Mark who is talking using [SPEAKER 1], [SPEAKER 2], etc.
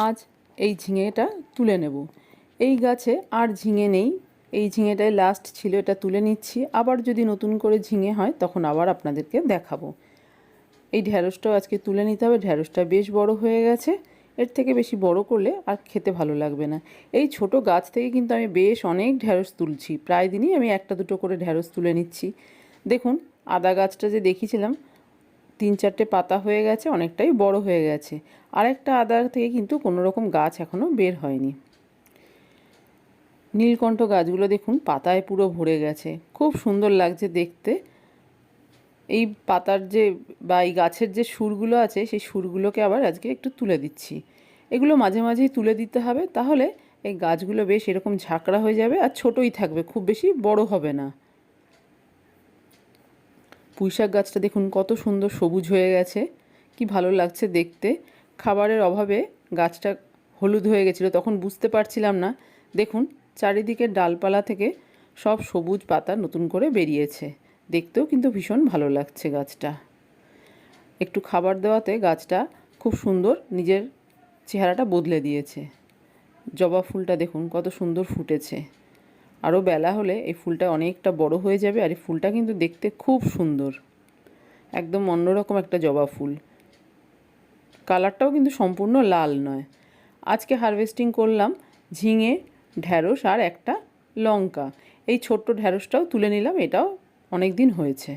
[SPEAKER 1] আজ এই ঝিঙেটা তুলে নেব। এই গাছে আর ঝিঙে নেই, এই ঝিঙেটাই লাস্ট ছিল, এটা তুলে নিচ্ছি। আবার যদি নতুন করে ঝিঙে হয় তখন আবার আপনাদেরকে দেখাবো। এই ঢ্যাঁড়সটাও আজকে তুলে নিতে হবে। ঢ্যাঁড়সটা বেশ বড় হয়ে গেছে, এর থেকে বেশি বড় করলে আর খেতে ভালো লাগবে না। এই ছোট গাছ থেকে কিন্তু আমি বেশ অনেক ঢ্যাঁড়স তুলছি, প্রায় দিনই আমি একটা দুটো করে ঢ্যাঁড়স তুলে নিচ্ছি। দেখুন আদা গাছটা যে দেখিয়েছিলাম 3-4টে পাতা হয়ে গেছে, অনেকটাই বড় হয়ে গেছে। আরেকটা আদার থেকে কিন্তু কোনো রকম গাছ এখনও বের হয়নি। নীলকণ্ঠ গাছগুলো দেখুন পাতায় পুরো ভরে গেছে, খুব সুন্দর লাগছে দেখতে। এই পাতার যে বা এই গাছের যে শুরগুলো আছে সেই শুরগুলোকে আবার আজকে একটু তুলে দিচ্ছি। এগুলো মাঝে মাঝেই তুলে দিতে হবে, তাহলে এই গাছগুলো বেশ এরকম ঝাঁকড়া হয়ে যাবে আর ছোটোই থাকবে, খুব বেশি বড় হবে না। পুঁইশাক গাছটা দেখুন কত সুন্দর সবুজ হয়ে গেছে, কি ভালো লাগছে দেখতে। খাবারের অভাবে গাছটা হলুদ হয়ে গেছিলো, তখন বুঝতে পারছিলাম না। দেখুন চারিদিকের ডালপালা থেকে সব সবুজ পাতা নতুন করে বেরিয়েছে, দেখতেও কিন্তু ভীষণ ভালো লাগছে গাছটা। একটু খাবার দেওয়াতে গাছটা খুব সুন্দর নিজের চেহারাটা বদলে দিয়েছে। জবা ফুলটা দেখুন কত সুন্দর ফুটেছে। আরও বেলা হলে এই ফুলটা অনেকটা বড় হয়ে যাবে, আর এই ফুলটা কিন্তু দেখতে খুব সুন্দর, একদম অন্যরকম একটা জবা ফুল। কালারটাও কিন্তু সম্পূর্ণ লাল নয়। আজকে হারভেস্টিং করলাম ঝিঙে, ঢ্যাঁড়স আর একটা লঙ্কা। এই ছোট্ট ঢ্যাঁড়সটাও তুলে নিলাম, এটাও অনেক দিন হয়েছে।